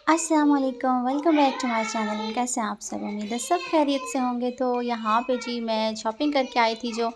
अस्सलाम वालेकुम, welcome back to my channel. कैसे हैं आप सब? उम्मीद है सब खैरियत से होंगे। तो यहाँ पे जी मैं शॉपिंग करके आई थी, जो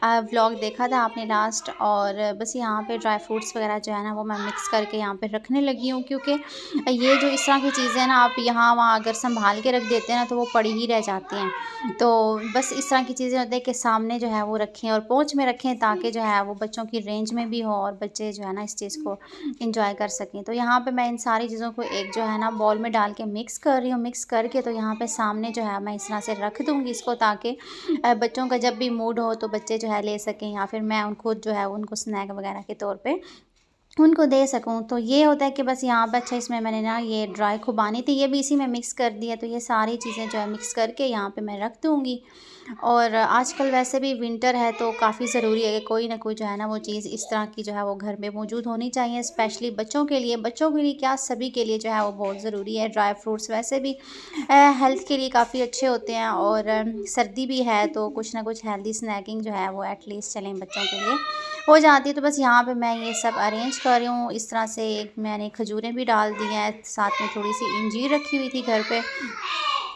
व्लॉग देखा था आपने लास्ट। और बस यहाँ पे ड्राई फ्रूट्स वगैरह जो है ना वो मैं मिक्स करके यहाँ पे रखने लगी हूँ, क्योंकि ये जो इस तरह की चीज़ें ना आप यहाँ वहाँ अगर संभाल के रख देते हैं ना तो वो पड़ी ही रह जाती हैं। तो बस इस तरह की चीज़ें होती है कि सामने जो है वो रखें और पोंछ में रखें, ताकि जो है वो बच्चों की रेंज में भी हो और बच्चे जो है ना इस चीज़ को एंजॉय कर सकें। तो यहाँ पे मैं इन सारी चीज़ों को एक जो है ना बॉल में डाल के मिक्स कर रही हूँ। मिक्स करके तो यहाँ पे सामने जो है मैं इस तरह से रख दूँगी इसको, ताकि बच्चों का जब भी मूड हो तो बच्चे जो है ले सकें, या फिर मैं उनको जो है उनको स्नैक वगैरह के तौर पे उनको दे सकूँ। तो ये होता है कि बस यहाँ पे अच्छा इसमें मैंने ना ये ड्राई खुबानी थी, ये भी इसी में मिक्स कर दी है। तो ये सारी चीज़ें जो है मिक्स करके यहाँ पे मैं रख दूँगी। और आजकल वैसे भी विंटर है तो काफ़ी ज़रूरी है कि कोई ना कोई जो है ना वो चीज़ इस तरह की जो है वो घर में मौजूद होनी चाहिए, स्पेशली बच्चों के लिए क्या सभी के लिए जो है वो बहुत ज़रूरी है। ड्राई फ्रूट्स वैसे भी हेल्थ के लिए काफ़ी अच्छे होते हैं, और सर्दी भी है तो कुछ ना कुछ हेल्दी स्नैकिंग जो है वो एटलीस्ट चलें बच्चों के लिए हो जाती है। तो बस यहाँ पे मैं ये सब अरेंज कर रही हूँ इस तरह से। मैंने खजूरें भी डाल दी हैं, साथ में थोड़ी सी इंजीर रखी हुई थी घर पे,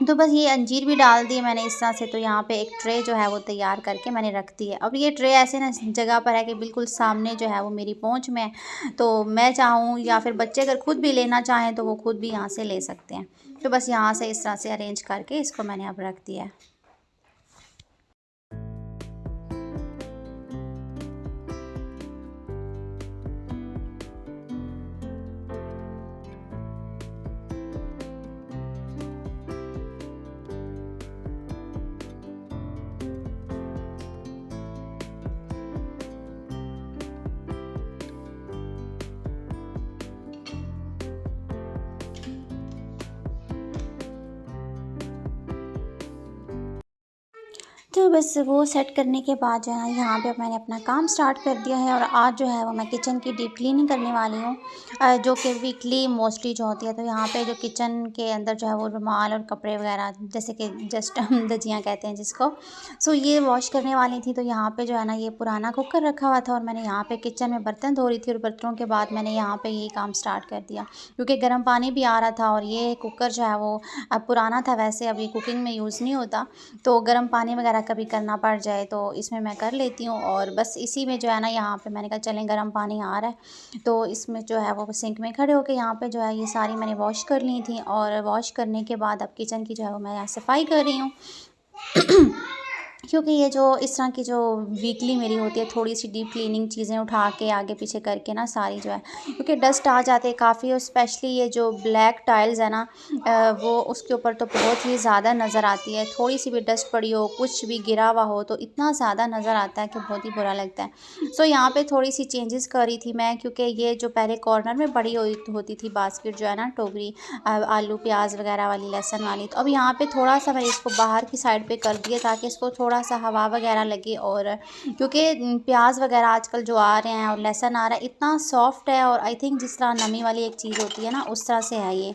तो बस ये अंजीर भी डाल दी है मैंने इस तरह से। तो यहाँ पे एक ट्रे जो है वो तैयार करके मैंने रख दी है। अब ये ट्रे ऐसे ना जगह पर है कि बिल्कुल सामने जो है वो मेरी पहुँच में है, तो मैं चाहूँ या फिर बच्चे अगर खुद भी लेना चाहें तो वो खुद भी यहाँ से ले सकते हैं। तो बस यहाँ से इस तरह से अरेंज करके इसको मैंने अब रख दिया है। तो बस वो सेट करने के बाद जो है ना यहाँ पे अब मैंने अपना काम स्टार्ट कर दिया है, और आज जो है वो मैं किचन की डीप क्लीनिंग करने वाली हूँ, जो कि वीकली मोस्टली जो होती है। तो यहाँ पे जो किचन के अंदर जो है वो रुमाल और कपड़े वगैरह, जैसे कि जस्ट हम धजियाँ कहते हैं जिसको, सो ये वॉश करने वाली थी। तो यहाँ पे जो है ना ये पुराना कुकर रखा हुआ था, और मैंने यहाँ पे किचन में बर्तन धो रही थी, और बर्तनों के बाद मैंने यहाँ पे ये काम स्टार्ट कर दिया, क्योंकि गर्म पानी भी आ रहा था। और ये कुकर जो है वो पुराना था, वैसे अभी कुकिंग में यूज़ नहीं होता, तो गर्म पानी वगैरह कभी करना पड़ जाए तो इसमें मैं कर लेती हूँ। और बस इसी में जो है ना यहाँ पे मैंने कहा चलें गर्म पानी आ रहा है, तो इसमें जो है वो सिंक में खड़े होकर यहाँ पे जो है ये सारी मैंने वॉश कर ली थी। और वॉश करने के बाद अब किचन की जो है वो मैं यहाँ सफाई कर रही हूँ। क्योंकि ये जो इस तरह की जो वीकली मेरी होती है थोड़ी सी डीप क्लीनिंग, चीज़ें उठा के आगे पीछे करके ना सारी जो है, क्योंकि डस्ट आ जाते हैं काफ़ी, और स्पेशली ये जो ब्लैक टाइल्स है ना वो उसके ऊपर तो बहुत ही ज़्यादा नज़र आती है। थोड़ी सी भी डस्ट पड़ी हो, कुछ भी गिरा हुआ हो तो इतना ज़्यादा नज़र आता है कि बहुत ही बुरा लगता है। सो यहाँ पे थोड़ी सी चेंजेस करी थी मैं, क्योंकि ये जो पहले कॉर्नर में पड़ी हुई होती थी बास्केट जो है ना टोकरी, आलू प्याज वगैरह वाली, लहसुन वाली, तो अब यहाँ पे थोड़ा सा मैंने इसको बाहर की साइड पे कर दिया, ताकि इसको थोड़ा सा हवा वगैरह लगे। और क्योंकि प्याज वगैरह आजकल जो आ रहे हैं और लहसुन आ रहा है इतना सॉफ्ट है, और आई थिंक जिस तरह नमी वाली एक चीज़ होती है ना उस तरह से है ये,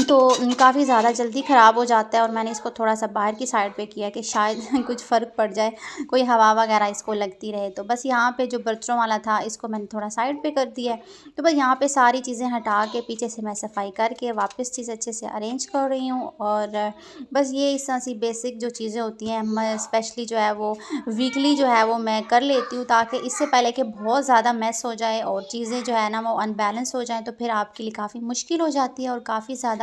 तो काफ़ी ज़्यादा जल्दी ख़राब हो जाता है। और मैंने इसको थोड़ा-सा बाहर की साइड पे किया कि शायद कुछ फ़र्क पड़ जाए, कोई हवा वगैरह इसको लगती रहे। तो बस यहाँ पे जो बर्तनों वाला था इसको मैंने थोड़ा साइड पे कर दिया है। तो बस यहाँ पे सारी चीज़ें हटा के पीछे से मैं सफाई करके वापस चीज़ अच्छे से अरेंज कर रही हूँ। और बस ये इस तरह सी बेसिक जो चीज़ें होती हैं मैं स्पेशली जो है वो वीकली जो है वो मैं कर लेती हूँ, ताकि इससे पहले कि बहुत ज़्यादा मेस हो जाए और चीज़ें जो है ना वो अनबैलेंस हो जाएँ, तो फिर आपके लिए काफ़ी मुश्किल हो जाती है और काफ़ी ज़्यादा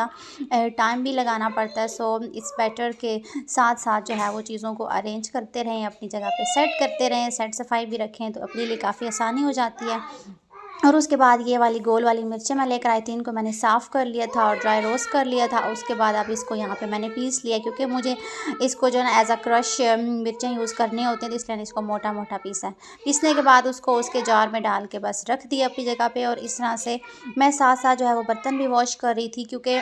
टाइम भी लगाना पड़ता है। सो इस बैटर के साथ साथ जो है वो चीज़ों को अरेंज करते रहें, अपनी जगह पे सेट करते रहें, सेट सफाई भी रखें, तो अपने लिए काफ़ी आसानी हो जाती है। और उसके बाद ये वाली गोल वाली मिर्चें मैं लेकर आई थी, इनको मैंने साफ़ कर लिया था और ड्राई रोस्ट कर लिया था। उसके बाद अब इसको यहाँ पे मैंने पीस लिया, क्योंकि मुझे इसको जो है ना एज़ अ क्रश मिर्चें यूज़ करनी होती हैं, तो इसलिए इसको मोटा मोटा पीसा है। पीसने के बाद उसको उसके जार में डाल के बस रख दिया अपनी जगह पे। और इस तरह से मैं साथ साथ जो है वो बर्तन भी वॉश कर रही थी, क्योंकि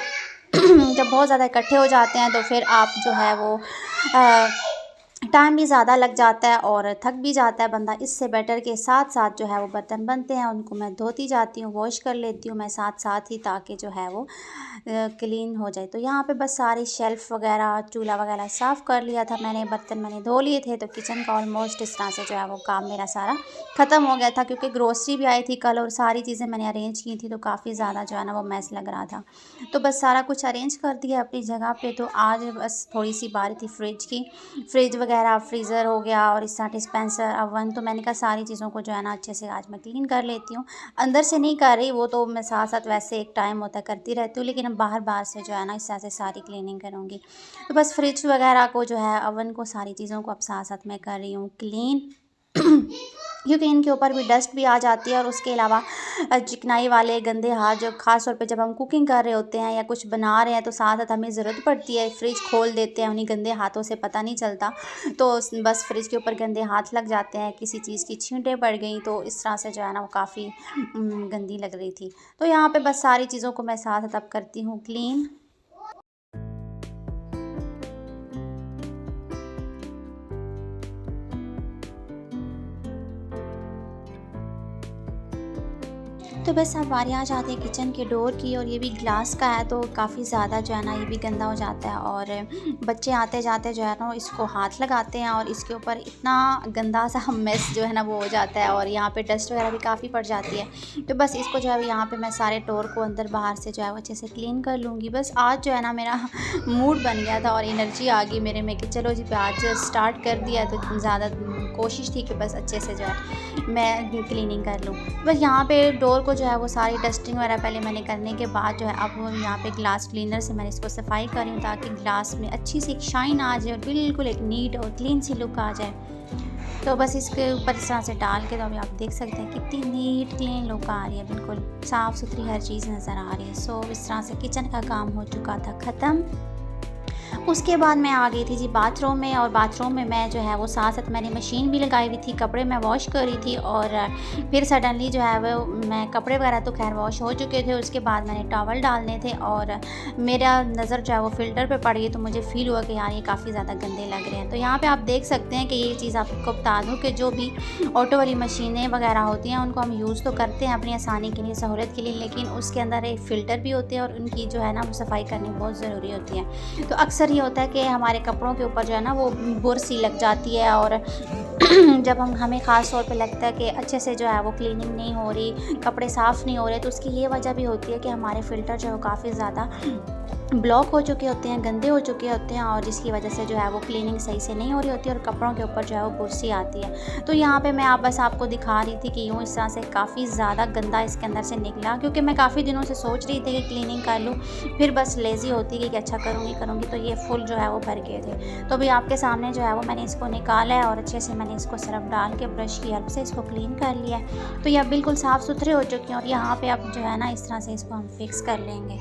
जब बहुत ज़्यादा इकट्ठे हो जाते हैं तो फिर आप जो है वो टाइम भी ज़्यादा लग जाता है और थक भी जाता है बंदा। इससे बेटर के साथ साथ जो है वो बर्तन बनते हैं, उनको मैं धोती जाती हूँ, वॉश कर लेती हूँ मैं साथ साथ ही, ताकि जो है वो क्लीन हो जाए। तो यहाँ पे बस सारी शेल्फ़ वगैरह, चूल्हा वगैरह साफ़ कर लिया था मैंने, बर्तन मैंने धो लिए थे। तो किचन का ऑलमोस्ट इस तरह से जो है वो काम मेरा सारा ख़त्म हो गया था, क्योंकि ग्रोसरी भी आई थी कल और सारी चीज़ें मैंने अरेंज की थी, तो काफ़ी ज़्यादा जो है ना वो मैस लग रहा था। तो बस सारा कुछ अरेंज कर दिया अपनी जगह पे। तो आज बस थोड़ी-सी बारी थी फ्रिज की, फ्रिज वगैरह, फ्रीज़र हो गया और इस तरह डिस्पेंसर, ओवन, तो मैंने कहा सारी चीज़ों को जो है ना अच्छे से आज मैं क्लीन कर लेती हूँ। अंदर से नहीं कर रही, वो तो मैं साथ-साथ वैसे एक टाइम होता है करती रहती हूँ, लेकिन अब बाहर-बाहर से जो है ना इस तरह से सारी क्लीनिंग करूँगी। तो बस फ्रिज वगैरह को जो है, ओवन को, सारी चीज़ों को अब साथ-साथ मैं कर रही हूँ क्लीन। क्योंकि इनके ऊपर भी डस्ट भी आ जाती है और उसके अलावा चिकनाई वाले गंदे हाथ, जो ख़ास तौर पे जब हम कुकिंग कर रहे होते हैं या कुछ बना रहे हैं, तो साथ-साथ हमें ज़रूरत पड़ती है। फ्रिज खोल देते हैं उन्हीं गंदे हाथों से, पता नहीं चलता। तो बस फ्रिज के ऊपर गंदे हाथ लग जाते हैं, किसी चीज़ की छींटें पड़ गई, तो इस तरह से जो है ना वो काफ़ी गंदी लग रही थी। तो यहाँ पे बस सारी चीज़ों को मैं साथ-साथ अब करती हूँ क्लीन। तो बस अब बारी आ जाती है किचन के डोर की, और ये भी ग्लास का है, तो काफ़ी ज़्यादा जो है ना ये भी गंदा हो जाता है, और बच्चे आते जाते जो है ना इसको हाथ लगाते हैं और इसके ऊपर इतना गंदा सा मेस जो है ना वो हो जाता है, और यहाँ पे डस्ट वगैरह भी काफ़ी पड़ जाती है। तो बस इसको जो है यहाँ पे मैं सारे डोर को अंदर बाहर से जो है वो अच्छे से क्लीन कर लूँगी। बस आज जो है ना मेरा मूड बन गया था और एनर्जी आ गई मेरे में कि चलो जी आज स्टार्ट कर दिया, तो ज़्यादा कोशिश थी कि बस अच्छे से जो है मैं क्लीनिंग कर लूँ। बस यहाँ पे डोर को जो है वो सारी डस्टिंग वगैरह पहले मैंने करने के बाद जो है अब वो यहाँ पे ग्लास क्लीनर से मैंने इसको सफाई कर रही हूँ, ताकि ग्लास में अच्छी सी एक शाइन आ जाए और बिल्कुल एक नीट और क्लीन सी लुक आ जाए। तो बस इसके ऊपर इस तरह से डाल के, तो अभी आप देख सकते हैं कितनी नीट क्लीन लुक आ रही है, बिल्कुल साफ़ सुथरी हर चीज़ नज़र आ रही है। सो इस तरह से किचन का काम हो चुका था ख़त्म। उसके बाद मैं आ गई थी जी बाथरूम में, और बाथरूम में मैं जो है वो साथ-साथ मैंने मशीन भी लगाई हुई थी, कपड़े मैं वॉश कर रही थी, और फिर सडनली जो है वो मैं कपड़े वगैरह तो ख़ैर वॉश हो चुके थे, उसके बाद मैंने टॉवल डालने थे और मेरा नज़र जो है वो फ़िल्टर पे पड़ गई, तो मुझे फ़ील हुआ कि यार ये काफ़ी ज़्यादा गंदे लग रहे हैं। तो यहाँ पे आप देख सकते हैं कि ये चीज़ आपको बता दूँ कि जो भी ऑटो वाली मशीनें वगैरह होती हैं उनको हम यूज़ तो करते हैं अपनी आसानी के लिए, सहूलियत के लिए, लेकिन उसके अंदर एक फ़िल्टर भी होते हैं और उनकी जो है ना वो सफाई करनी बहुत ज़रूरी होती है। तो अक्सर ये होता है कि हमारे कपड़ों के ऊपर जो है ना वो बुर सी लग जाती है, और जब हमें ख़ास तौर पे लगता है कि अच्छे से जो है वो क्लीनिंग नहीं हो रही, कपड़े साफ़ नहीं हो रहे, तो उसकी ये वजह भी होती है कि हमारे फ़िल्टर जो है वो काफ़ी ज़्यादा ब्लॉक हो चुके होते हैं, गंदे हो चुके होते हैं, और जिसकी वजह से जो है वो क्लीनिंग सही से नहीं हो रही होती है और कपड़ों के ऊपर जो है वो बुरसी आती है। तो यहाँ पे मैं बस आपको दिखा रही थी कि यूँ इस तरह से काफ़ी ज़्यादा गंदा इसके अंदर से निकला, क्योंकि मैं काफ़ी दिनों से सोच रही थी कि क्लीनिंग कर लूँ, फिर बस लेज़ी होती गई कि अच्छा करूँगी, तो ये फुल जो है वो भर गए थे। तो अभी आपके सामने जो है वो मैंने इसको निकाला है और अच्छे से मैंने इसको सर्फ़ डाल के ब्रश की हेल्प से इसको क्लीन कर लिया है। तो ये अब बिल्कुल साफ़-सुथरे हो चुके हैं, और यहाँ पे अब जो है ना इस तरह से इसको हम फिक्स कर लेंगे।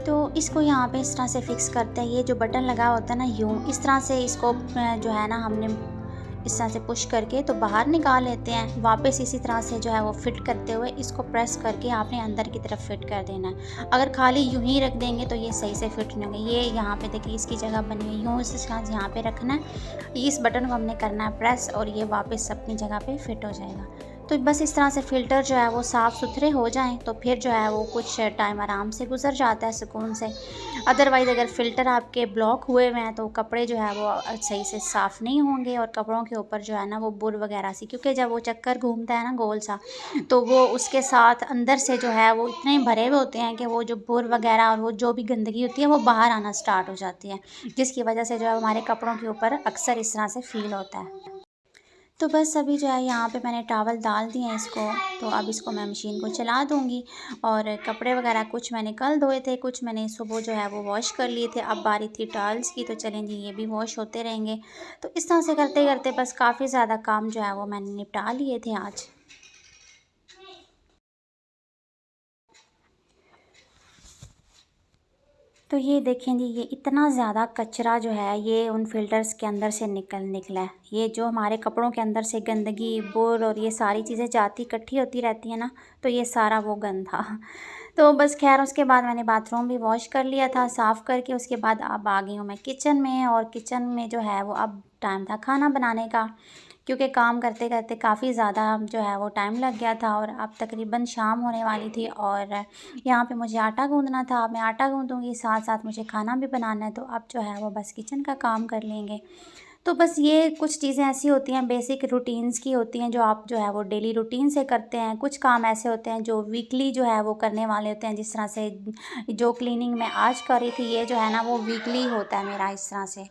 तो इसको यहाँ पे इस तरह से फिक्स करते हैं, ये जो बटन लगा होता है ना यूँ, इस तरह से इसको जो है ना हमने इस तरह से पुश करके तो बाहर निकाल लेते हैं। वापस इसी तरह से जो है वो फिट करते हुए इसको प्रेस करके आपने अंदर की तरफ फिट कर देना है। अगर खाली यूँ ही रख देंगे तो ये सही से फिट नहीं होंगे। ये यहाँ पे देखिए इसकी जगह बनी हुई, यूँ इस तरह यहाँ पे रखना है, इस बटन को हमने करना है प्रेस, और ये वापस अपनी जगह पे फिट हो जाएगा। तो बस इस तरह से फ़िल्टर जो है वो साफ़ सुथरे हो जाएँ, तो फिर जो है वो कुछ टाइम आराम से गुज़र जाता है सुकून से। अदरवाइज़ अगर फ़िल्टर आपके ब्लॉक हुए हुए हैं तो कपड़े जो है वो सही से साफ़ नहीं होंगे, और कपड़ों के ऊपर जो है ना वो बुर वगैरह सी, क्योंकि जब वो चक्कर घूमता है ना गोल सा, तो वो उसके साथ अंदर से जो है वो इतने भरे हुए होते हैं कि वो जो बुर वगैरह और वो जो भी गंदगी होती है वो बाहर आना स्टार्ट हो जाती है, जिसकी वजह से जो है हमारे कपड़ों के ऊपर अक्सर इस तरह से फ़ील होता है। तो बस अभी जो है यहाँ पे मैंने टॉवल डाल दिए हैं इसको, तो अब इसको मैं मशीन को चला दूँगी, और कपड़े वगैरह कुछ मैंने कल धोए थे, कुछ मैंने सुबह जो है वो वॉश कर लिए थे। अब बारी थी टॉवल्स की, तो चलें जी ये भी वॉश होते रहेंगे। तो इस तरह से करते-करते बस काफ़ी ज़्यादा काम जो है वो मैंने निपटा लिए थे आज। तो ये देखें जी, ये इतना ज़्यादा कचरा जो है ये उन फ़िल्टर्स के अंदर से निकला है। ये जो हमारे कपड़ों के अंदर से गंदगी, बुर और ये सारी चीज़ें जाती इकट्ठी होती रहती हैं ना, तो ये सारा वो गंद था। तो बस ख़ैर उसके बाद मैंने बाथरूम भी वॉश कर लिया था, साफ़ करके उसके बाद अब आ गई हूँ मैं किचन में, और किचन में जो है वो अब टाइम था खाना बनाने का, क्योंकि काम करते करते काफ़ी ज़्यादा जो है वो टाइम लग गया था और अब तकरीबन शाम होने वाली थी और यहाँ पे मुझे आटा गूँदना था। मैं आटा गूँदूँगी, साथ साथ मुझे खाना भी बनाना है, तो अब जो है वो बस किचन का काम कर लेंगे। तो बस ये कुछ चीज़ें ऐसी होती हैं, बेसिक रूटीन्स की होती हैं, जो आप जो है वो डेली रूटीन से करते हैं। कुछ काम ऐसे होते हैं जो वीकली जो है वो करने वाले होते हैं, जिस तरह से जो क्लीनिंग मैं आज कर रही थी, ये जो है ना वो वीकली होता है मेरा इस तरह से।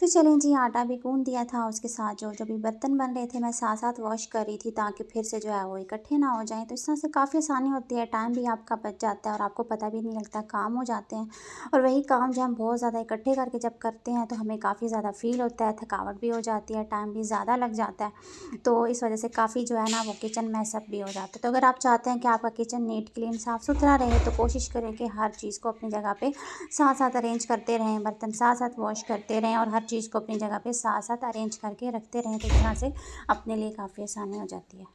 तो चलें जी, आटा भी गूँध दिया था, उसके साथ जो जो भी बर्तन बन रहे थे मैं साथ-साथ वॉश कर रही थी, ताकि फिर से जो है वो इकट्ठे ना हो जाएँ। तो इस तरह से काफ़ी आसानी होती है, टाइम भी आपका बच जाता है और आपको पता भी नहीं लगता, काम हो जाते हैं। और वही काम जो हम बहुत ज़्यादा इकट्ठे करके जब करते हैं तो हमें काफ़ी ज़्यादा फ़ील होता है, थकावट भी हो जाती है, टाइम भी ज़्यादा लग जाता है। तो इस वजह से काफ़ी जो है ना वो किचन मैसअप भी हो जाता है। तो अगर आप चाहते हैं कि आपका किचन नीट, क्लीन, साफ़-सुथरा रहे, तो कोशिश करें कि हर चीज़ को अपनी जगह पे साथ-साथ अरेंज करते रहें, बर्तन साथ-साथ वॉश करते रहें और हर चीज़ को अपनी जगह पे साथ-साथ अरेंज करके रखते रहें, तो इस तरह से अपने लिए काफ़ी आसानी हो जाती है।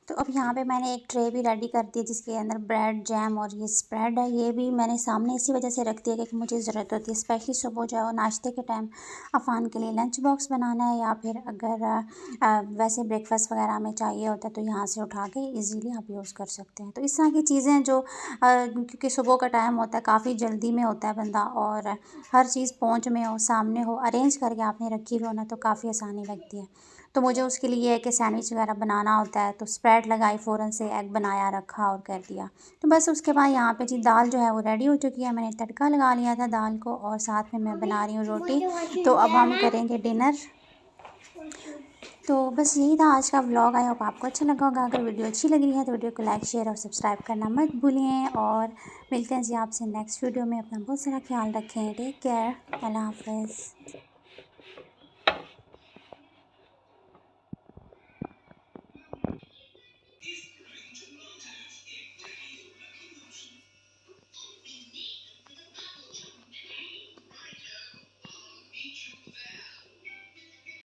तो अब यहाँ पे मैंने एक ट्रे भी रेडी कर दी है, जिसके अंदर ब्रेड, जैम और ये स्प्रेड है, ये भी मैंने सामने इसी वजह से रख दिया क्योंकि मुझे ज़रूरत होती है, स्पेशली सुबह जो है वो नाश्ते के टाइम अफ़ान के लिए लंच बॉक्स बनाना है, या फिर अगर वैसे ब्रेकफास्ट वगैरह में चाहिए होता है तो यहाँ से उठा के ईज़िली आप यूज़ कर सकते हैं। तो इस तरह की चीज़ें जो क्योंकि सुबह का टाइम होता है, काफ़ी जल्दी में होता है बंदा, और हर चीज़ पहुँच में हो, सामने हो, अरेंज करके आपने रखी हुई हो ना, तो काफ़ी आसानी लगती है। तो मुझे उसके लिए है कि सैंडविच वगैरह बनाना होता है, तो स्प्रेड लगाई, फ़ौरन से एग बनाया, रखा और कर दिया। तो बस उसके बाद यहाँ पे जी दाल जो है वो रेडी हो चुकी है, मैंने तड़का लगा लिया था दाल को और साथ में मैं बना रही हूँ रोटी। तो अब हम करेंगे डिनर। तो बस यही था आज का व्लॉग। आई होप आपको अच्छा लगा होगा। अगर वीडियो अच्छी लग रही है तो वीडियो को लाइक, शेयर और सब्सक्राइब करना मत भूलिए, और मिलते हैं जी आपसे नेक्स्ट वीडियो में। अपना बहुत सारा ख्याल रखें। Take care. अल्लाह हाफ़िज़।